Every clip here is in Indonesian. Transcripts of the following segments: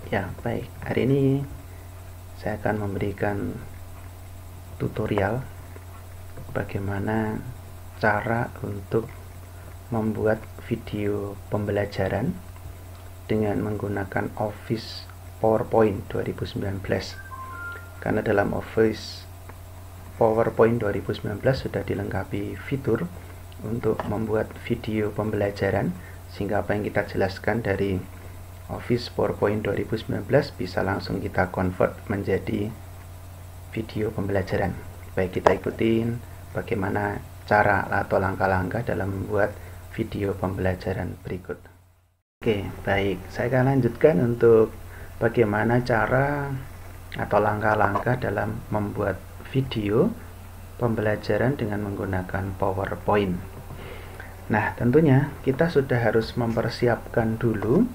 Ya, baik. Hari ini saya akan memberikan tutorial bagaimana cara untuk membuat video pembelajaran dengan menggunakan Office PowerPoint 2019. Karena dalam Office PowerPoint 2019 sudah dilengkapi fitur untuk membuat video pembelajaran, sehingga apa yang kita jelaskan dari Office PowerPoint 2019 bisa langsung kita convert menjadi video pembelajaran. Baik, kita ikutin bagaimana cara atau langkah-langkah dalam membuat video pembelajaran berikut. Oke, baik, saya akan lanjutkan untuk bagaimana cara atau langkah-langkah dalam membuat video pembelajaran dengan menggunakan PowerPoint. Nah, tentunya kita sudah harus mempersiapkan dulu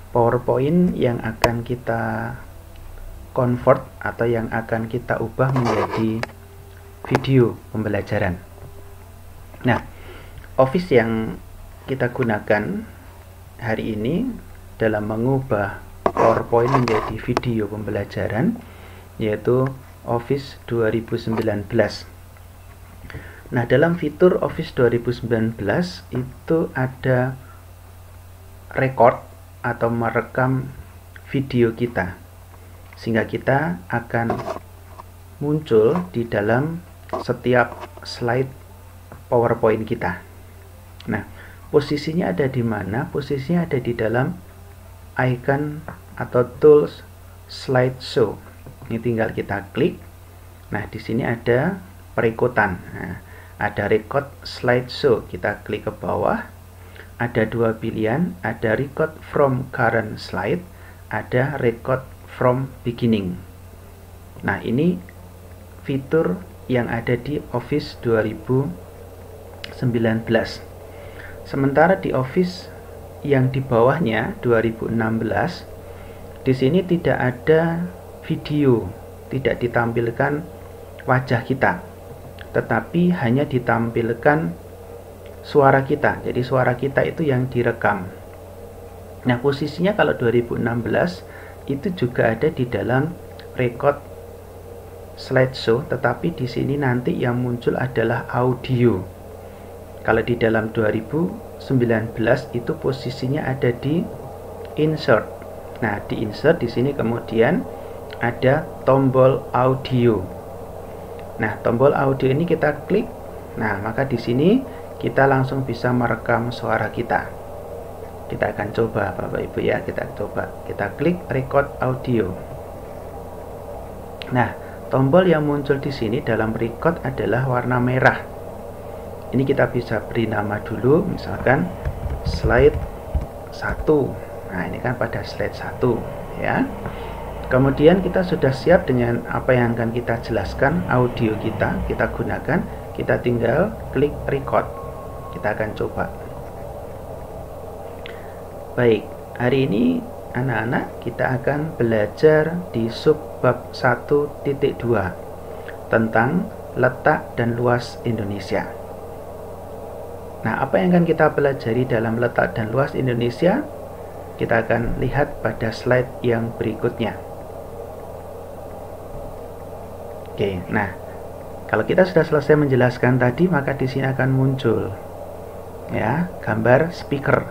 PowerPoint yang akan kita convert atau yang akan kita ubah menjadi video pembelajaran. Nah, Office yang kita gunakan hari ini dalam mengubah PowerPoint menjadi video pembelajaran yaitu Office 2019. Nah, dalam fitur Office 2019 itu ada record atau merekam video kita, sehingga kita akan muncul di dalam setiap slide PowerPoint kita. Nah, posisinya ada di mana? Posisinya ada di dalam icon atau tools slideshow. Ini tinggal kita klik. Nah, di sini ada perikutan. Nah, ada record slideshow. Kita klik ke bawah. Ada dua pilihan, ada record from current slide, ada record from beginning. Nah, ini fitur yang ada di Office 2019. Sementara di Office yang di bawahnya 2016, di sini tidak ada video, tidak ditampilkan wajah kita, tetapi hanya ditampilkan suara kita. Jadi suara kita itu yang direkam. Nah, posisinya kalau 2016 itu juga ada di dalam record slideshow, tetapi di sini nanti yang muncul adalah audio. Kalau di dalam 2019 itu posisinya ada di insert. Nah, di insert di sini kemudian ada tombol audio. Nah, tombol audio ini kita klik. Nah, maka di sini kita langsung bisa merekam suara kita. Kita akan coba Bapak Ibu ya, kita coba. Kita klik record audio. Nah, tombol yang muncul di sini dalam record adalah warna merah. Ini kita bisa beri nama dulu, misalkan slide 1. Nah, ini kan pada slide 1 ya. Kemudian kita sudah siap dengan apa yang akan kita jelaskan, audio kita gunakan, kita tinggal klik record. Kita akan coba. Baik, hari ini anak-anak kita akan belajar di subbab 1.2 tentang letak dan luas Indonesia. Nah, apa yang akan kita pelajari dalam letak dan luas Indonesia? Kita akan lihat pada slide yang berikutnya. Oke, nah, kalau kita sudah selesai menjelaskan tadi, maka di sini akan muncul ya gambar speaker.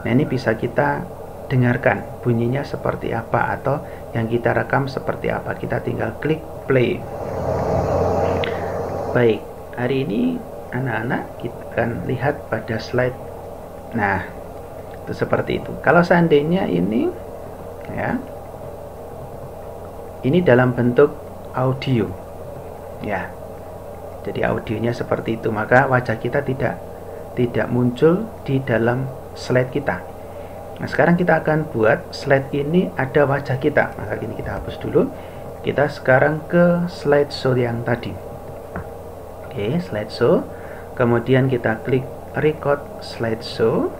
Nah, ini bisa kita dengarkan bunyinya seperti apa atau yang kita rekam seperti apa. Kita tinggal klik play. Baik, hari ini anak-anak kita akan lihat pada slide. Nah, itu seperti itu. Kalau seandainya ini ya, ini dalam bentuk audio ya, jadi audionya seperti itu, maka wajah kita tidak muncul di dalam slide kita. Nah, sekarang kita akan buat slide ini ada wajah kita. Maka ini kita hapus dulu. Kita sekarang ke slideshow yang tadi. Oke, slideshow. Kemudian kita klik record slideshow.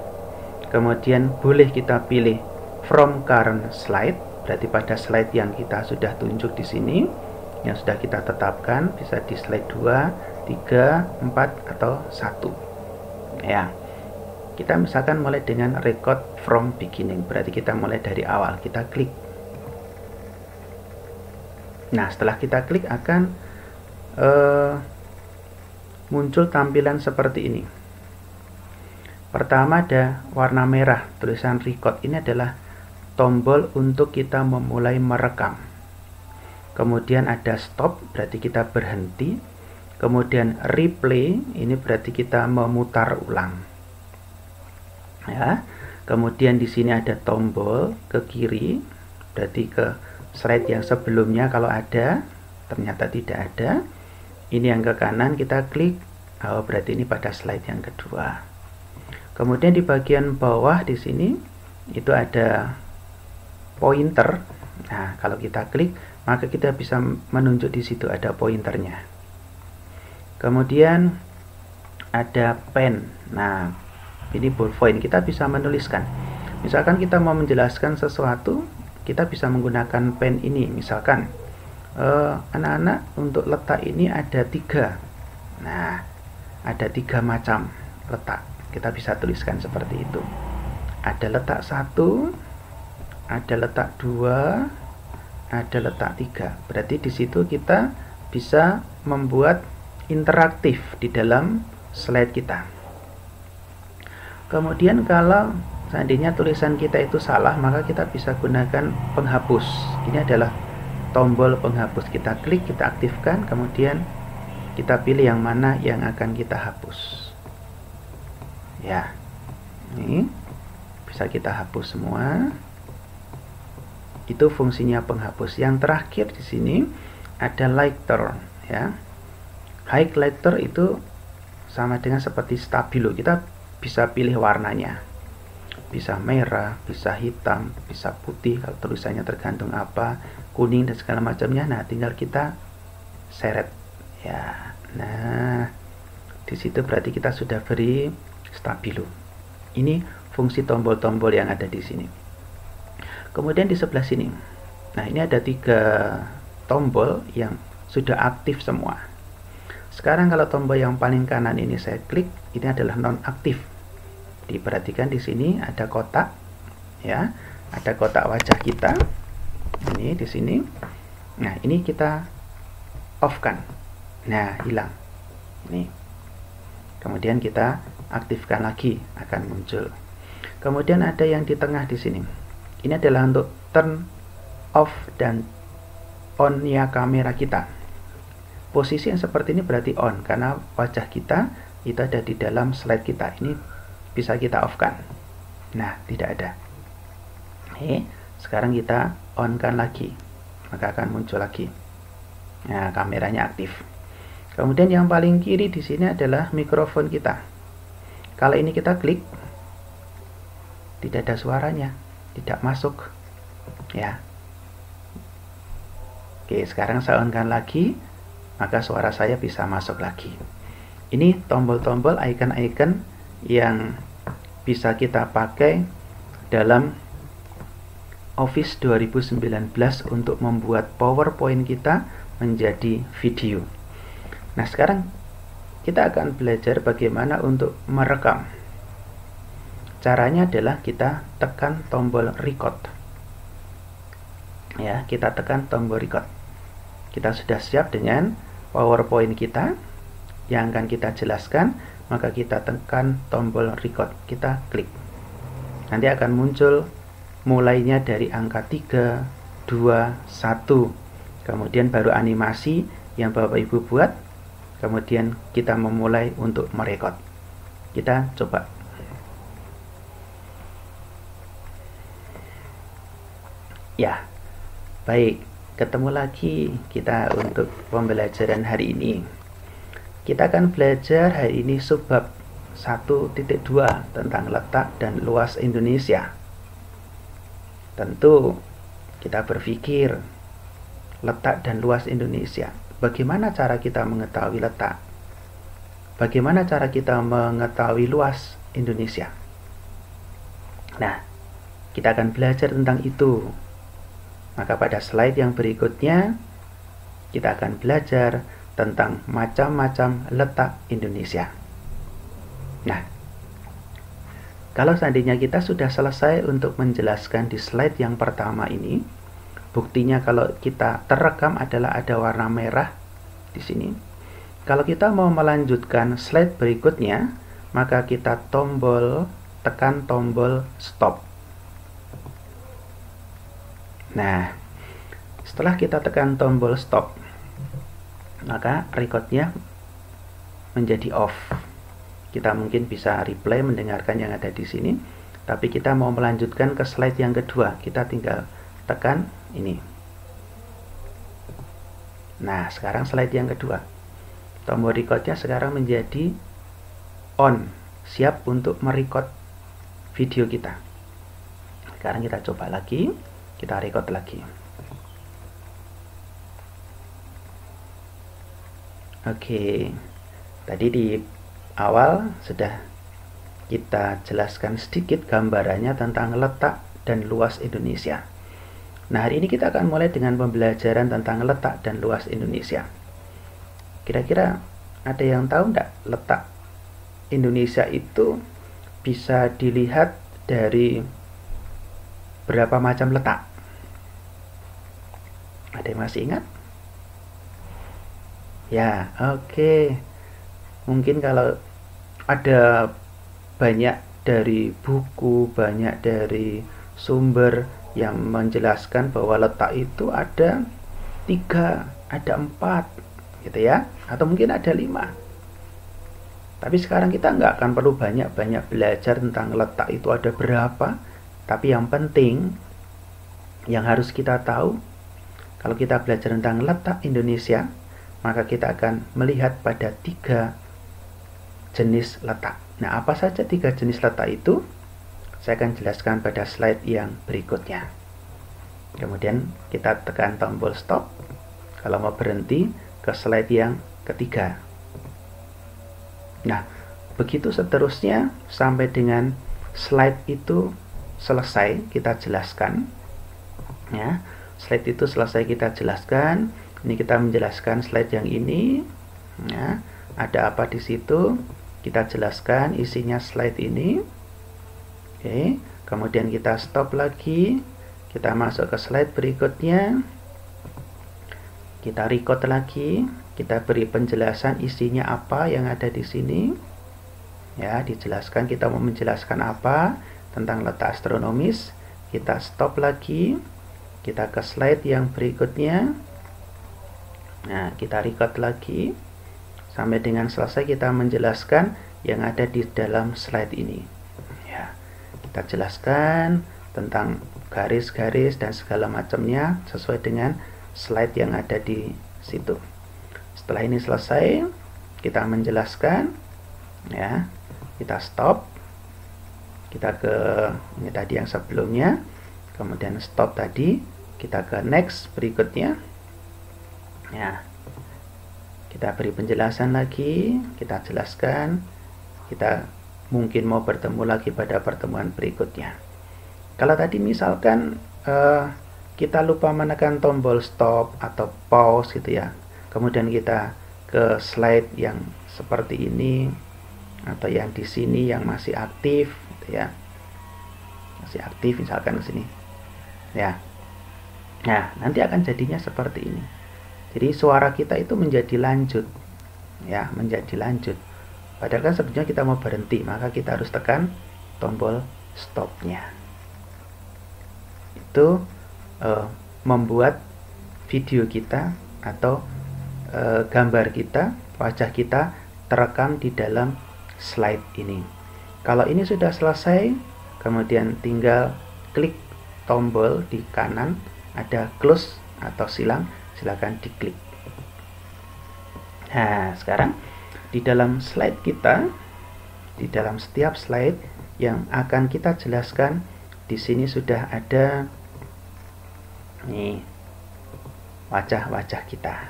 Kemudian boleh kita pilih from current slide. Berarti pada slide yang kita sudah tunjuk di sini, yang sudah kita tetapkan, bisa di slide 2, 3, 4 atau 1. Ya. Kita misalkan mulai dengan record from beginning, berarti kita mulai dari awal. Kita klik. Nah, setelah kita klik akan muncul tampilan seperti ini. Pertama ada warna merah, tulisan record. Ini adalah tombol untuk kita memulai merekam. Kemudian ada stop, berarti kita berhenti. Kemudian replay, ini berarti kita memutar ulang. Ya. Kemudian di sini ada tombol ke kiri, berarti ke slide yang sebelumnya kalau ada, ternyata tidak ada. Ini yang ke kanan kita klik, oh berarti ini pada slide yang kedua. Kemudian di bagian bawah di sini itu ada pointer. Nah, kalau kita klik, maka kita bisa menunjuk di situ ada pointernya. Kemudian ada pen. Nah, ini ballpoint, kita bisa menuliskan. Misalkan kita mau menjelaskan sesuatu, kita bisa menggunakan pen ini. Misalkan anak-anak, untuk letak ini ada 3. Nah, ada 3 macam letak. Kita bisa tuliskan seperti itu. Ada letak 1, ada letak 2, ada letak 3. Berarti di situ kita bisa membuat interaktif di dalam slide kita. Kemudian kalau seandainya tulisan kita itu salah, maka kita bisa gunakan penghapus. Ini adalah tombol penghapus. Kita klik, kita aktifkan, kemudian kita pilih yang mana yang akan kita hapus. Ya, ini bisa kita hapus semua. Itu fungsinya penghapus. Yang terakhir di sini ada lighter, ya. Highlighter itu sama dengan seperti stabilo. Kita bisa pilih warnanya, bisa merah, bisa hitam, bisa putih, kalau tulisannya tergantung apa, kuning dan segala macamnya. Nah, tinggal kita seret ya. Nah, di situ berarti kita sudah beri stabilo. Ini fungsi tombol-tombol yang ada di sini. Kemudian di sebelah sini, nah ini ada 3 tombol yang sudah aktif semua. Sekarang kalau tombol yang paling kanan ini saya klik, ini adalah non-aktif. Diperhatikan di sini ada kotak, ya, ada kotak wajah kita. Ini di sini. Nah, ini kita off-kan. Nah, hilang. Ini. Kemudian kita aktifkan lagi, akan muncul. Kemudian ada yang di tengah di sini. Ini adalah untuk turn off dan on-nya kamera kita. Posisi yang seperti ini berarti on, karena wajah kita itu ada di dalam slide kita. Ini bisa kita off-kan. Nah, tidak ada. Sekarang kita on-kan lagi, maka akan muncul lagi. Nah, kameranya aktif. Kemudian yang paling kiri di sini adalah mikrofon kita. Kalau ini kita klik, tidak ada suaranya, tidak masuk. Ya. Oke, sekarang saya on-kan lagi, maka suara saya bisa masuk lagi. Ini tombol-tombol, icon-icon yang bisa kita pakai dalam Office 2019 untuk membuat PowerPoint kita menjadi video. Nah, sekarang kita akan belajar bagaimana untuk merekam. Caranya adalah kita tekan tombol record. Ya, kita tekan tombol record. Kita sudah siap dengan PowerPoint kita yang akan kita jelaskan, maka kita tekan tombol record, kita klik. Nanti akan muncul mulainya dari angka 3, 2, 1. Kemudian baru animasi yang Bapak Ibu buat. Kemudian kita memulai untuk merekod. Kita coba. Ya, baik. Ketemu lagi kita untuk pembelajaran hari ini. Kita akan belajar hari ini subbab 1.2 tentang letak dan luas Indonesia. Tentu kita berpikir letak dan luas Indonesia. Bagaimana cara kita mengetahui letak? Bagaimana cara kita mengetahui luas Indonesia? Nah, kita akan belajar tentang itu. Maka pada slide yang berikutnya kita akan belajar tentang macam-macam letak Indonesia. Nah, Kalau seandainya kita sudah selesai untuk menjelaskan di slide yang pertama ini, buktinya kalau kita terekam adalah ada warna merah di sini. Kalau kita mau melanjutkan slide berikutnya, maka kita tekan tombol stop. Nah, setelah kita tekan tombol stop, maka recordnya menjadi off. Kita mungkin bisa replay mendengarkan yang ada di sini, tapi kita mau melanjutkan ke slide yang kedua, kita tinggal tekan ini. Nah, sekarang slide yang kedua, tombol recordnya sekarang menjadi on, siap untuk merecord video kita. Sekarang kita coba lagi, kita record lagi. Oke, tadi di awal sudah kita jelaskan sedikit gambarannya tentang letak dan luas Indonesia. Nah, hari ini kita akan mulai dengan pembelajaran tentang letak dan luas Indonesia. Kira-kira ada yang tahu enggak letak Indonesia itu bisa dilihat dari berapa macam letak? Ada yang masih ingat? Ya, oke. Mungkin kalau ada banyak dari buku, banyak dari sumber yang menjelaskan bahwa letak itu ada 3, ada 4, gitu ya, atau mungkin ada 5. Tapi sekarang kita nggak akan perlu banyak-banyak belajar tentang letak itu ada berapa, tapi yang penting yang harus kita tahu, kalau kita belajar tentang letak Indonesia, maka kita akan melihat pada 3 jenis letak. Nah, apa saja 3 jenis letak itu? Saya akan jelaskan pada slide yang berikutnya. Kemudian kita tekan tombol stop kalau mau berhenti ke slide yang ketiga. Nah, begitu seterusnya sampai dengan slide itu selesai kita jelaskan. Ya, slide itu selesai kita jelaskan. Ini kita menjelaskan slide yang ini. Ya, ada apa di situ? Kita jelaskan isinya slide ini. Oke, kemudian kita stop lagi. Kita masuk ke slide berikutnya. Kita record lagi. Kita beri penjelasan isinya apa yang ada di sini. Ya, dijelaskan kita mau menjelaskan apa tentang letak astronomis. Kita stop lagi. Kita ke slide yang berikutnya. Nah, kita record lagi. Sampai dengan selesai kita menjelaskan yang ada di dalam slide ini. Ya, kita jelaskan tentang garis-garis dan segala macamnya sesuai dengan slide yang ada di situ. Setelah ini selesai, kita menjelaskan, ya, kita stop, kita ke ini tadi yang sebelumnya, kemudian stop tadi, kita ke next berikutnya, ya. Kita beri penjelasan lagi, kita jelaskan, kita mungkin mau bertemu lagi pada pertemuan berikutnya. Kalau tadi misalkan kita lupa menekan tombol stop atau pause gitu ya, kemudian kita ke slide yang seperti ini atau yang di sini yang masih aktif gitu ya, masih aktif misalkan ke sini, ya. Nah, nanti akan jadinya seperti ini. Jadi suara kita itu menjadi lanjut, ya, menjadi lanjut. Padahal kan sebetulnya kita mau berhenti, maka kita harus tekan tombol stopnya. Itu membuat video kita atau gambar kita, wajah kita terekam di dalam slide ini. Kalau ini sudah selesai, kemudian tinggal klik tombol di kanan, ada close atau silang. Silakan diklik. Nah, sekarang di dalam slide kita, di dalam setiap slide yang akan kita jelaskan, di sini sudah ada nih wajah-wajah kita.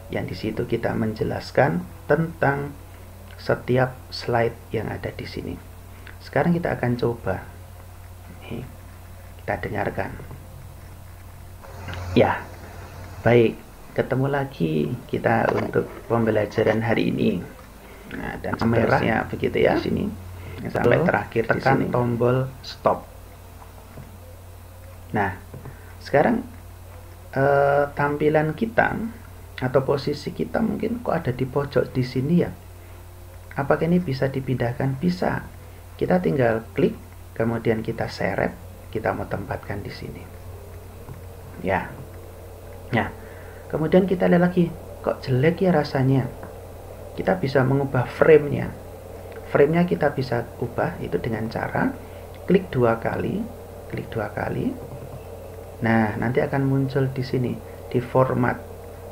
Yang di situ kita menjelaskan tentang setiap slide yang ada di sini. Sekarang kita akan coba. Nih, kita dengarkan. Ya. Baik, ketemu lagi kita untuk pembelajaran hari ini. Nah, dan seterusnya begitu ya di sini. sampai terakhir, tekan tombol stop. Nah, sekarang tampilan kita atau posisi kita mungkin kok ada di pojok di sini ya. Apakah ini bisa dipindahkan? Bisa. Kita tinggal klik, kemudian kita seret, kita mau tempatkan di sini. Ya. Nah, kemudian kita lihat lagi, kok jelek ya rasanya. Kita bisa mengubah frame-nya. Frame-nya kita bisa ubah itu dengan cara klik 2 kali, klik 2 kali. Nah, nanti akan muncul di sini di format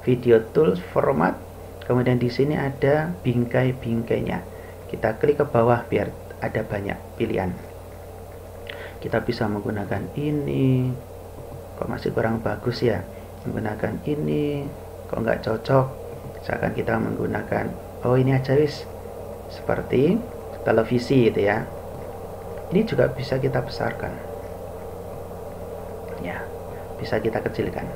video tools format. Kemudian di sini ada bingkai-bingkainya. Kita klik ke bawah biar ada banyak pilihan. Kita bisa menggunakan ini. Kok masih kurang bagus ya? Menggunakan ini. Kok nggak cocok? Misalkan kita menggunakan, oh ini aja wis. Seperti televisi itu ya. Ini juga bisa kita besarkan. Ya, bisa kita kecilkan.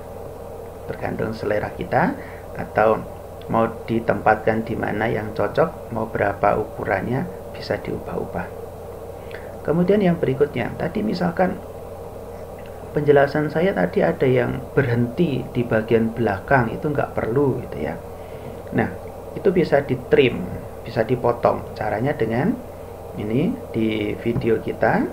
Tergantung selera kita atau mau ditempatkan di mana yang cocok, mau berapa ukurannya, bisa diubah-ubah. Kemudian yang berikutnya, tadi misalkan penjelasan saya tadi ada yang berhenti di bagian belakang, itu nggak perlu gitu ya. Nah, itu bisa di trim, bisa dipotong. Caranya dengan ini di video kita,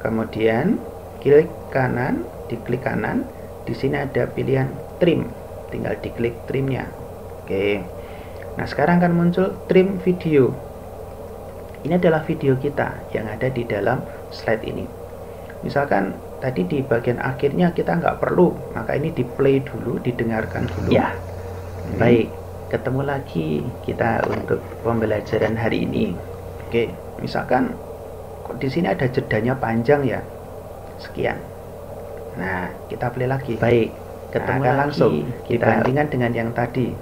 kemudian klik kanan, diklik kanan, di sini ada pilihan trim, tinggal diklik trimnya. Oke. Nah, sekarang akan muncul trim video. Ini adalah video kita yang ada di dalam slide ini. Misalkan tadi di bagian akhirnya kita nggak perlu, maka ini di play dulu, didengarkan dulu. Ya, baik. Ketemu lagi kita untuk pembelajaran hari ini. Oke, misalkan kok di sini ada jedanya panjang ya, sekian. Nah, kita play lagi. Baik, ketemu lagi. Langsung kita bandingkan dengan yang tadi.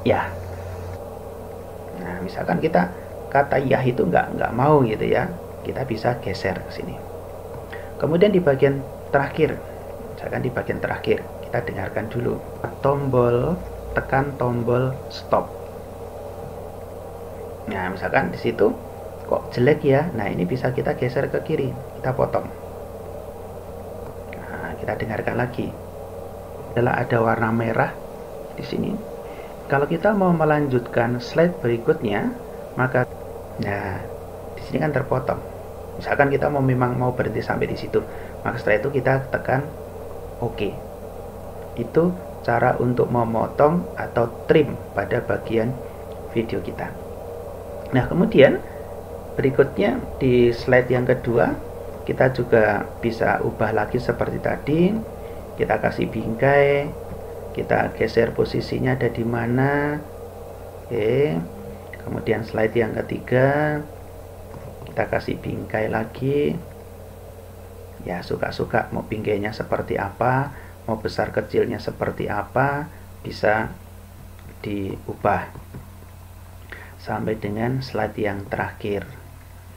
Ya. Nah, misalkan kita kata ya itu nggak mau gitu ya, kita bisa geser ke sini. Kemudian di bagian terakhir, misalkan di bagian terakhir, kita dengarkan dulu. Tekan tombol stop. Nah, misalkan di situ kok jelek ya, nah ini bisa kita geser ke kiri, kita potong. Nah, kita dengarkan lagi. Adalah ada warna merah di sini. Kalau kita mau melanjutkan slide berikutnya, maka nah di sini kan terpotong. Misalkan kita memang mau berhenti sampai di situ, maka setelah itu kita tekan OK. Itu cara untuk memotong atau trim pada bagian video kita. Nah, kemudian berikutnya di slide yang kedua, kita juga bisa ubah lagi seperti tadi. Kita kasih bingkai, kita geser posisinya ada di mana. Oke. Kemudian slide yang ketiga, kita kasih bingkai lagi. Ya, suka-suka mau bingkainya seperti apa, mau besar kecilnya seperti apa, bisa diubah sampai dengan slide yang terakhir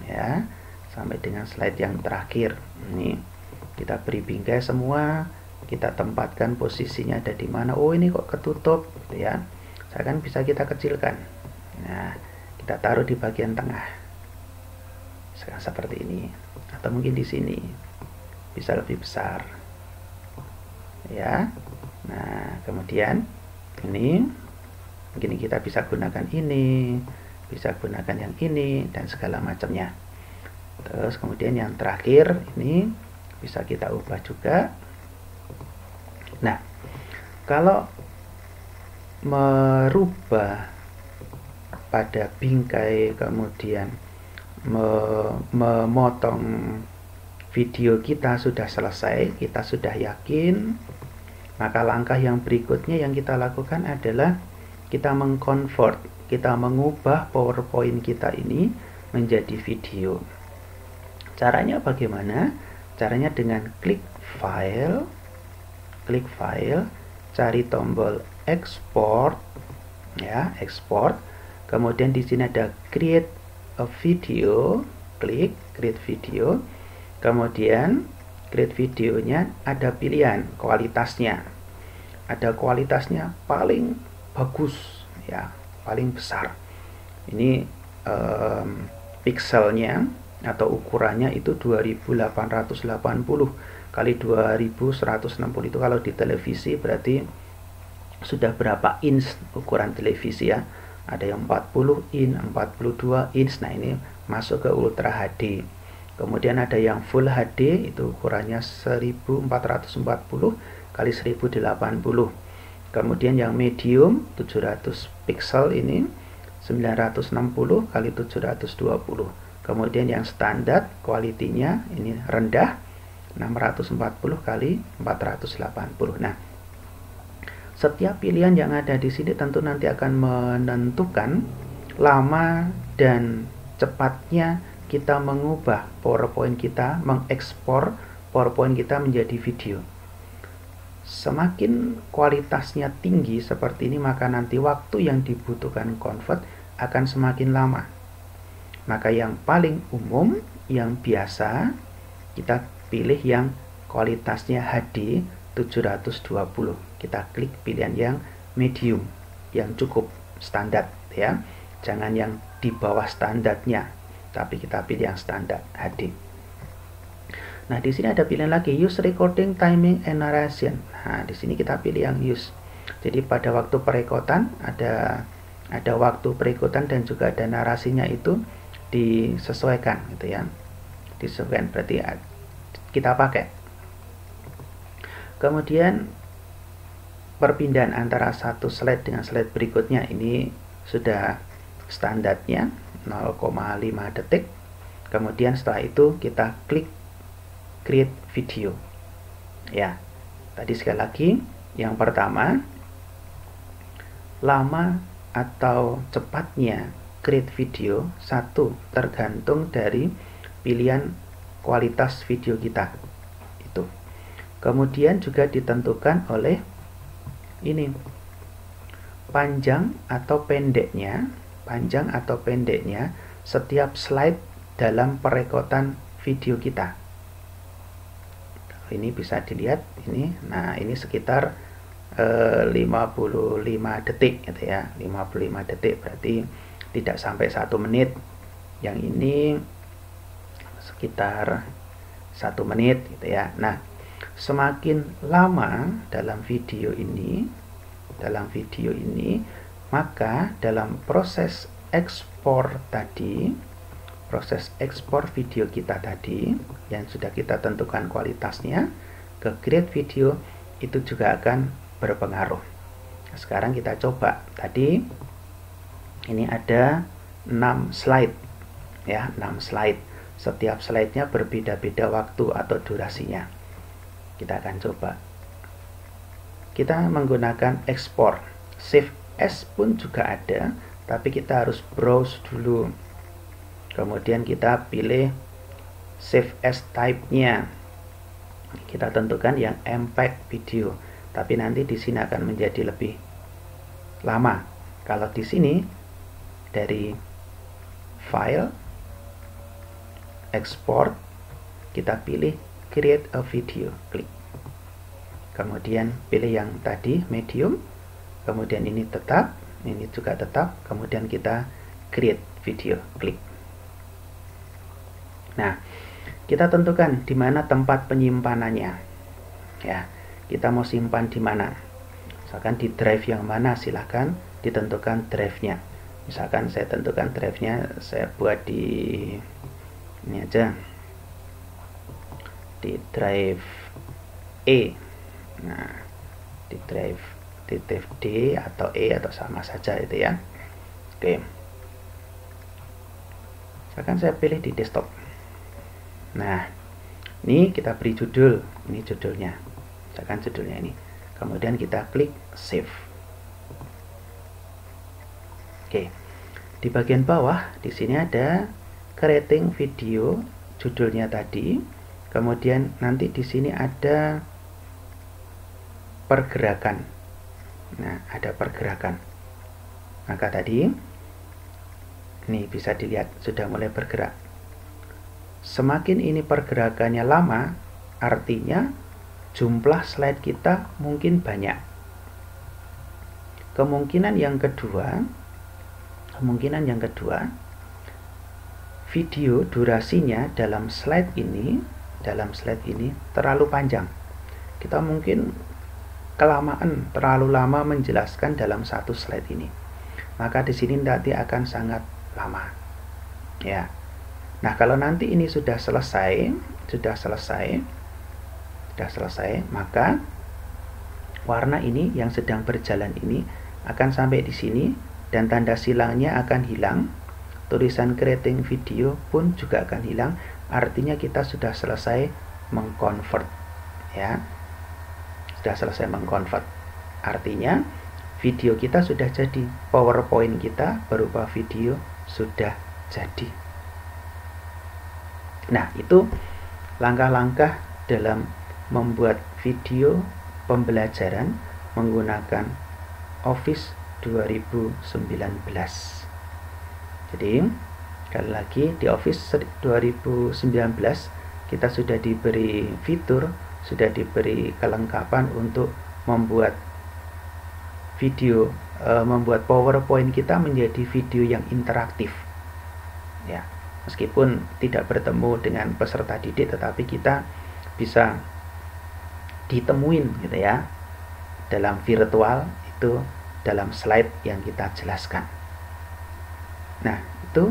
ya, sampai dengan slide yang terakhir. Ini kita beri bingkai semua, kita tempatkan posisinya ada di mana. Oh, ini kok ketutup gitu ya, misalkan bisa kita kecilkan. Nah, kita taruh di bagian tengah sekarang seperti ini, atau mungkin di sini bisa lebih besar ya. Nah, kemudian ini mungkin kita bisa gunakan ini, bisa gunakan yang ini dan segala macamnya. Terus kemudian yang terakhir ini bisa kita ubah juga. Nah, kalau merubah pada bingkai kemudian memotong video kita sudah selesai, kita sudah yakin, maka langkah yang berikutnya yang kita lakukan adalah kita mengconvert, kita mengubah PowerPoint kita ini menjadi video. Caranya bagaimana? Caranya dengan klik file, cari tombol export ya, export. Kemudian di sini ada create a video, klik create video. Kemudian create videonya ada pilihan kualitasnya. Ada kualitasnya paling bagus ya, paling besar. Ini pixelnya atau ukurannya itu 2880 kali 2160. Itu kalau di televisi berarti sudah berapa inch ukuran televisi ya. Ada yang 40 inch, 42 inch. Nah, ini masuk ke Ultra HD. Kemudian ada yang Full HD, itu ukurannya 1440 kali 1080. Kemudian yang medium 700 pixel ini 960 kali 720. Kemudian yang standar kualitinya ini rendah 640 kali 480. Nah, setiap pilihan yang ada di sini tentu nanti akan menentukan lama dan cepatnya kita mengubah PowerPoint kita, mengekspor PowerPoint kita menjadi video. Semakin kualitasnya tinggi seperti ini, maka nanti waktu yang dibutuhkan convert akan semakin lama. Maka yang paling umum, yang biasa, kita pilih yang kualitasnya HD 720. Kita klik pilihan yang medium, yang cukup standar ya. Jangan yang di bawah standarnya, tapi kita pilih yang standar HD. Nah, di sini ada pilihan lagi, use recording timing and narration. Nah, di sini kita pilih yang use. Jadi pada waktu perekotan ada waktu perekotan dan juga ada narasinya, itu disesuaikan gitu ya. Disesuaikan berarti kita pakai. Kemudian perpindahan antara satu slide dengan slide berikutnya ini sudah standarnya 0,5 detik. Kemudian setelah itu kita klik create video ya. Tadi sekali lagi, yang pertama, lama atau cepatnya create video satu tergantung dari pilihan kualitas video kita itu. Kemudian juga ditentukan oleh ini panjang atau pendeknya setiap slide dalam perekotan video kita. Ini bisa dilihat ini. Nah, ini sekitar 55 detik gitu ya. 55 detik berarti tidak sampai 1 menit. Yang ini sekitar 1 menit gitu ya. Nah, semakin lama dalam video ini, maka dalam proses ekspor tadi, proses ekspor video kita tadi yang sudah kita tentukan kualitasnya ke create video, itu juga akan berpengaruh. Nah, sekarang kita coba. Tadi ini ada 6 slide ya, 6 slide. Setiap slide-nya berbeda-beda waktu atau durasinya. Kita akan coba. Kita menggunakan ekspor. Save as pun juga ada, tapi kita harus browse dulu. Kemudian kita pilih save as type-nya. Kita tentukan yang MPEG video. Tapi nanti di sini akan menjadi lebih lama. Kalau di sini dari file export, kita pilih create a video, klik. Kemudian pilih yang tadi medium. Kemudian ini tetap, ini juga tetap. Kemudian kita create video, klik. Nah, kita tentukan di mana tempat penyimpanannya. Ya, kita mau simpan di mana? Misalkan di drive yang mana, silahkan ditentukan drive-nya. Misalkan saya tentukan drive-nya, saya buat di ini aja, di drive E. Nah, di drive D atau E atau sama saja itu ya. Oke. Misalkan saya pilih di desktop. Nah, ini kita beri judul, ini judulnya. Misalkan judulnya ini. Kemudian kita klik save. Oke. Di bagian bawah di sini ada creating video, judulnya tadi. Kemudian nanti di sini ada pergerakan. Nah, ada pergerakan. Maka tadi ini bisa dilihat sudah mulai bergerak. Semakin ini pergerakannya lama, artinya jumlah slide kita mungkin banyak. Kemungkinan yang kedua, video durasinya dalam slide ini terlalu panjang. Kita mungkin kelamaan, terlalu lama menjelaskan dalam satu slide ini. Maka di sini nanti akan sangat lama. Ya. Nah, kalau nanti ini sudah selesai, maka warna ini yang sedang berjalan ini akan sampai di sini dan tanda silangnya akan hilang. Tulisan creating video pun juga akan hilang. Artinya kita sudah selesai mengconvert, ya. Sudah selesai mengconvert. Artinya video kita sudah jadi, PowerPoint kita berupa video sudah jadi. Nah, itu langkah-langkah dalam membuat video pembelajaran menggunakan Office 2019. Jadi, sekali lagi di Office 2019 kita sudah diberi fitur, sudah diberi kelengkapan untuk membuat video, membuat PowerPoint kita menjadi video yang interaktif. Ya, meskipun tidak bertemu dengan peserta didik, tetapi kita bisa ditemuin gitu ya dalam virtual itu, dalam slide yang kita jelaskan. Nah, itu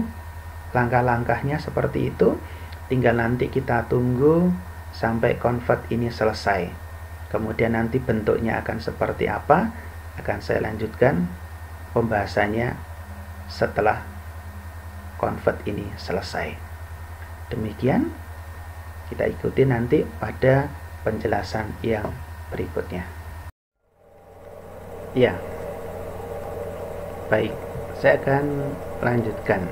langkah-langkahnya seperti itu. Tinggal nanti kita tunggu sampai convert ini selesai. Kemudian nanti bentuknya akan seperti apa, akan saya lanjutkan pembahasannya setelah convert ini selesai. Demikian, kita ikuti nanti pada penjelasan yang berikutnya. Ya, baik, saya akan lanjutkan.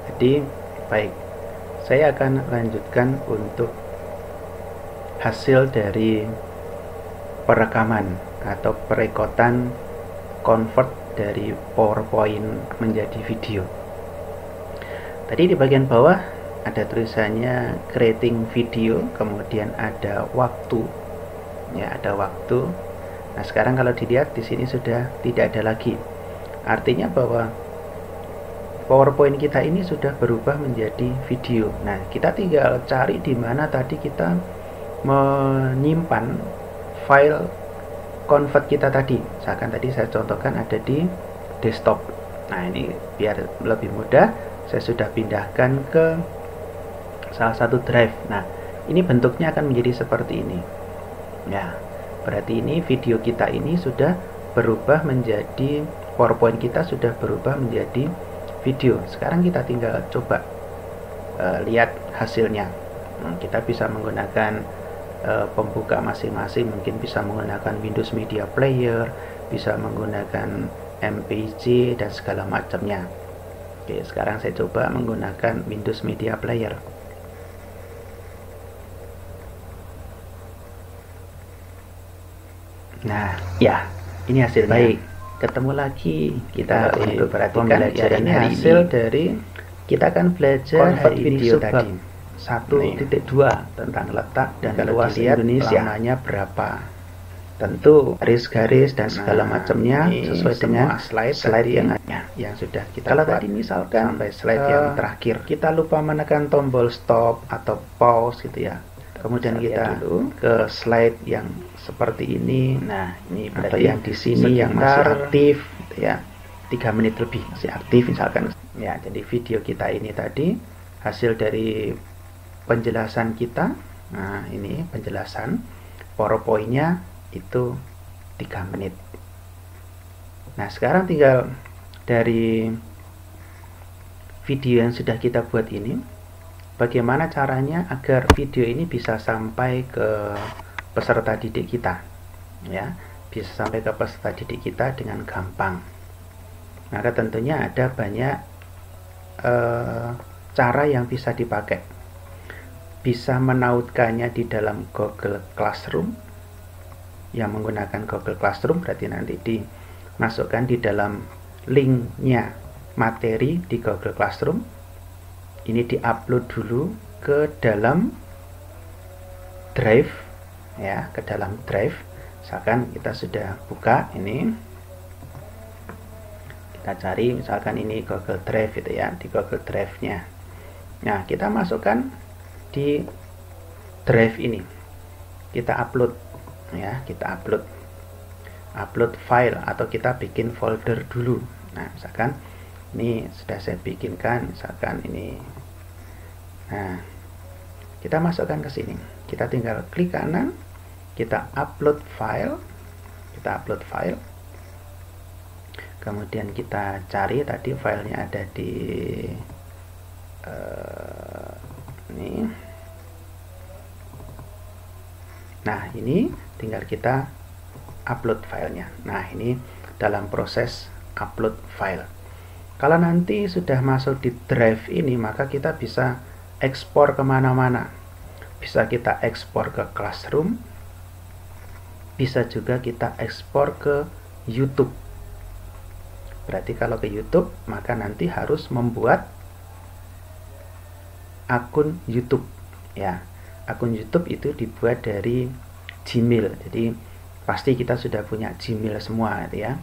Jadi, baik, saya akan lanjutkan untuk hasil dari perekaman atau perekotan convert dari PowerPoint menjadi video. Tadi di bagian bawah ada tulisannya creating video, kemudian ada waktu. Ya, ada waktu. Nah, sekarang kalau dilihat di sini sudah tidak ada lagi. Artinya bahwa PowerPoint kita ini sudah berubah menjadi video. Nah, kita tinggal cari di mana tadi kita menyimpan file convert kita tadi. Misalkan tadi saya contohkan ada di desktop. Nah, ini biar lebih mudah, saya sudah pindahkan ke salah satu drive. Nah, ini bentuknya akan menjadi seperti ini. Ya, berarti ini video kita ini sudah berubah menjadi, PowerPoint kita sudah berubah menjadi video. Sekarang kita tinggal coba lihat hasilnya. Kita bisa menggunakan pembuka masing-masing, mungkin bisa menggunakan Windows Media Player, bisa menggunakan MPG dan segala macamnya. Oke, sekarang saya coba menggunakan Windows Media Player. Nah, ya, ini hasilnya. Baik, ketemu lagi kita untuk pembelajaran ini hasil ini. Dari kita akan belajar hari video tadi 1.2 tentang letak dan luas Indonesia, lamanya berapa, tentu garis-garis dan segala macamnya sesuai dengan slide yang sudah kita buat. Tadi misalkan sampai slide yang terakhir kita lupa menekan tombol stop atau pause gitu ya, kemudian kita ke slide yang seperti ini. Nah, ini berarti yang di sini yang masih aktif gitu ya, 3 menit lebih masih aktif misalkan ya. Jadi video kita ini tadi hasil dari penjelasan kita. Nah, ini penjelasan PowerPoint-nya itu 3 menit. Nah, sekarang tinggal dari video yang sudah kita buat ini, bagaimana caranya agar video ini bisa sampai ke peserta didik kita, ya, bisa sampai ke peserta didik kita dengan gampang. Maka tentunya ada banyak cara yang bisa dipakai. Bisa menautkannya di dalam Google Classroom. Yang menggunakan Google Classroom berarti nanti dimasukkan di dalam linknya materi di Google Classroom. Ini diupload dulu ke dalam drive, ya, ke dalam drive. Misalkan kita sudah buka ini, Kita cari misalkan ini Google Drive gitu ya, di Google Drive-nya. Nah, kita masukkan di drive ini. Kita upload ya, kita upload file atau kita bikin folder dulu. Nah, misalkan ini sudah saya bikinkan, misalkan ini. Nah, kita masukkan ke sini. Kita tinggal klik kanan, kita upload file. Kemudian kita cari tadi filenya ada di ini. Nah, ini tinggal kita upload filenya. Nah, ini dalam proses upload file. Kalau nanti sudah masuk di drive ini, maka kita bisa ekspor kemana-mana. Bisa kita ekspor ke Classroom, bisa juga kita ekspor ke YouTube. Berarti kalau ke YouTube, maka nanti harus membuat akun YouTube ya. Akun YouTube itu dibuat dari Gmail. Jadi pasti kita sudah punya Gmail semua gitu ya.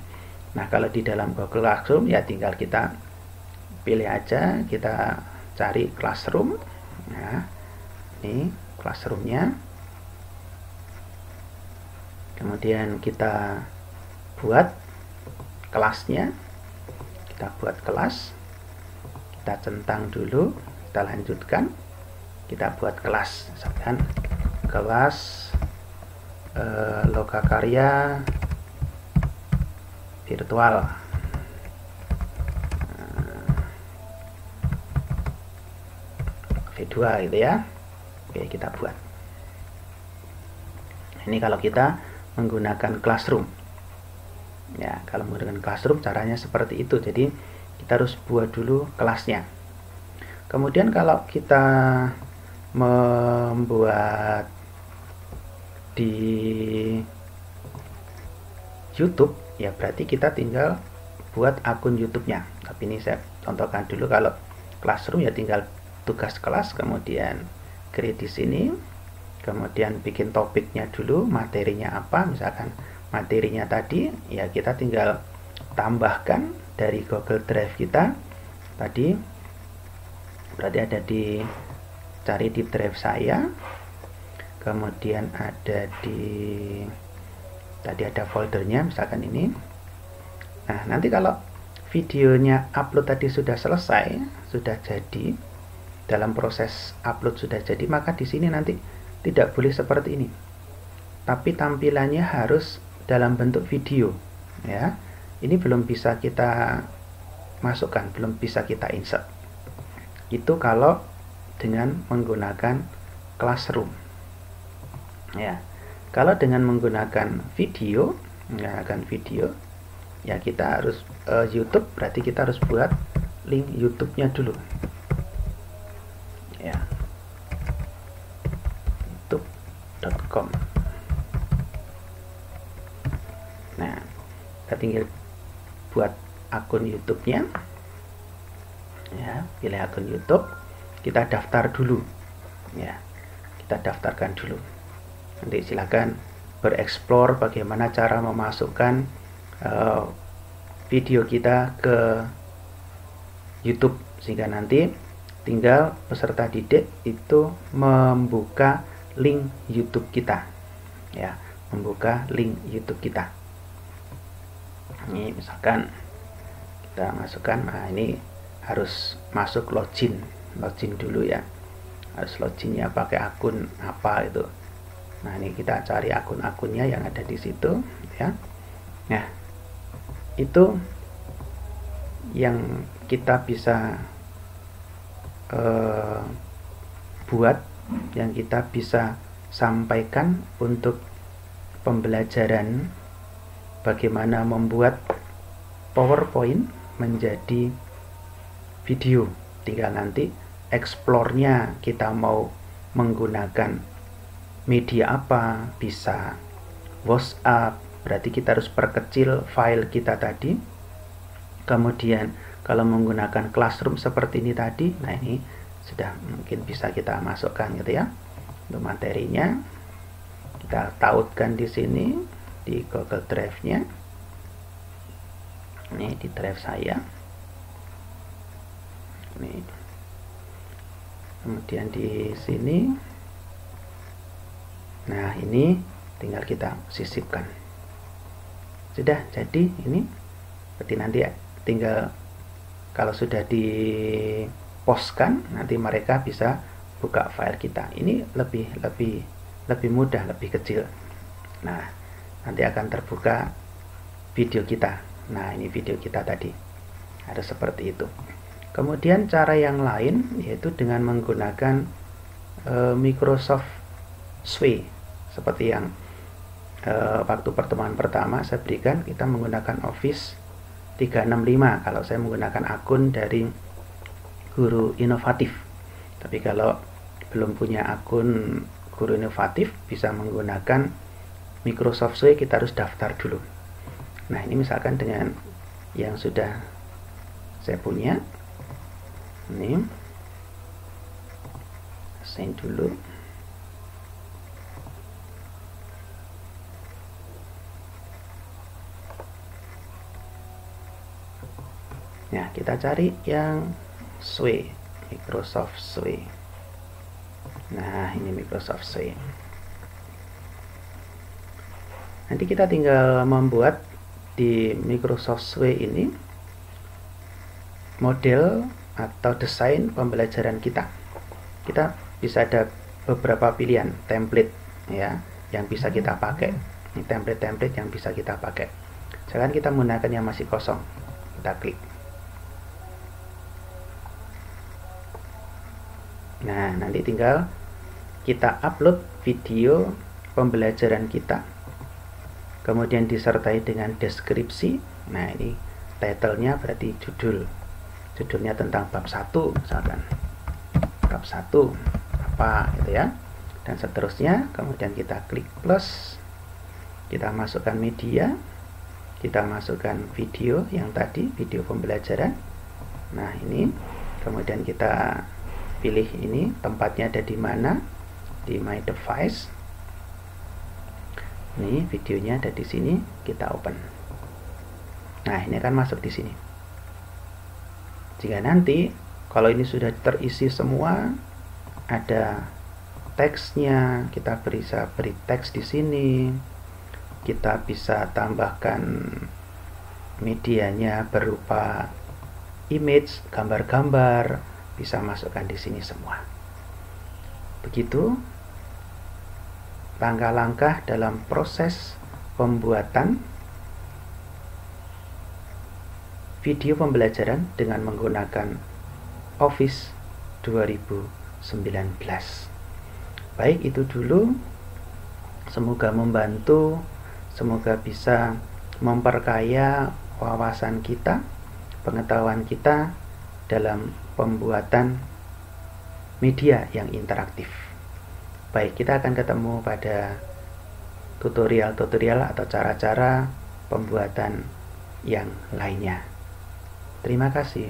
Nah, kalau di dalam Google Classroom ya tinggal kita pilih aja, kita cari Classroom. Nah, ini Classroom-nya. Kemudian kita buat kelasnya. Kita buat kelas, kita centang dulu, kita lanjutkan, kita buat kelas, misalkan kelas lokakarya virtual. V2 gitu ya. Oke, kita buat. Ini kalau kita menggunakan Classroom. Ya, kalau menggunakan Classroom caranya seperti itu. Jadi kita harus buat dulu kelasnya. Kemudian kalau kita membuat di YouTube, ya berarti kita tinggal buat akun YouTube-nya. Tapi ini saya contohkan dulu. Kalau Classroom ya tinggal tugas kelas, kemudian create di sini, kemudian bikin topiknya dulu, materinya apa, misalkan materinya tadi ya kita tinggal tambahkan dari Google Drive kita tadi. Berarti ada di cari di drive saya, kemudian ada di tadi ada foldernya misalkan ini. Nah, nanti kalau videonya upload tadi sudah selesai, sudah jadi, dalam proses upload sudah jadi, maka di sini nanti tidak boleh seperti ini, tapi tampilannya harus dalam bentuk video ya. Ini belum bisa kita masukkan, belum bisa kita insert. Itu kalau dengan menggunakan Classroom ya. Kalau dengan menggunakan video, ya kita harus YouTube, berarti kita harus buat link YouTube-nya dulu ya, youtube.com. Nah, kita tinggal buat akun YouTube-nya ya, pilih akun YouTube, kita daftar dulu ya, kita daftarkan dulu. Nanti silakan bereksplor bagaimana cara memasukkan video kita ke YouTube, sehingga nanti tinggal peserta didik itu membuka link YouTube kita ya, membuka link YouTube kita. Ini misalkan kita masukkan, nah ini harus masuk login dulu ya, harus loginnya pakai akun apa itu. Nah, ini kita cari akun-akunnya yang ada di situ ya. Nah, itu yang kita bisa buat, yang kita bisa sampaikan untuk pembelajaran bagaimana membuat PowerPoint menjadi video. Tinggal nanti explore-nya kita mau menggunakan media apa, bisa WhatsApp, berarti kita harus perkecil file kita tadi. Kemudian kalau menggunakan Classroom seperti ini tadi, nah ini sudah mungkin bisa kita masukkan gitu ya. Untuk materinya kita tautkan di sini di Google Drive-nya. Ini di drive saya. Ini. Kemudian di sini. Nah, ini tinggal kita sisipkan. Sudah jadi ini. Berarti nanti tinggal kalau sudah di-postkan, nanti mereka bisa buka file kita. Ini lebih mudah, lebih kecil. Nah, nanti akan terbuka video kita. Nah, ini video kita tadi. Harus seperti itu. Kemudian cara yang lain yaitu dengan menggunakan Microsoft Suite. Seperti yang waktu pertemuan pertama saya berikan, kita menggunakan Office 365 kalau saya menggunakan akun dari Guru Inovatif. Tapi kalau belum punya akun Guru Inovatif, bisa menggunakan Microsoft Suite, kita harus daftar dulu. Nah, ini misalkan dengan yang sudah saya punya, ini sign dulu. Nah, kita cari yang Suite, Microsoft Suite. Nah, ini Microsoft Suite. Nanti kita tinggal membuat di Microsoft Suite ini model atau desain pembelajaran kita. Kita bisa ada beberapa pilihan template ya yang bisa kita pakai. Ini template-template yang bisa kita pakai. Jangan kita menggunakan yang masih kosong. Kita klik. Nah, nanti tinggal kita upload video pembelajaran kita. Kemudian disertai dengan deskripsi. Nah, ini title-nya berarti judulnya tentang bab 1 misalkan. Bab 1 apa gitu ya. Dan seterusnya. Kemudian kita klik plus. Kita masukkan media. Kita masukkan video yang tadi, video pembelajaran. Nah, ini kemudian kita pilih ini tempatnya ada di mana, di my device. Ini videonya ada di sini, kita open. Nah, ini akan masuk di sini. Jika nanti kalau ini sudah terisi semua, ada teksnya, kita bisa beri teks di sini. Kita bisa tambahkan medianya berupa image, gambar-gambar, bisa masukkan di sini semua. Begitu langkah-langkah dalam proses pembuatan video pembelajaran dengan menggunakan Office 2019. Baik, itu dulu. Semoga membantu, semoga bisa memperkaya wawasan kita, pengetahuan kita dalam pembuatan media yang interaktif. Baik, kita akan ketemu pada tutorial-tutorial atau cara-cara pembuatan yang lainnya. Terima kasih.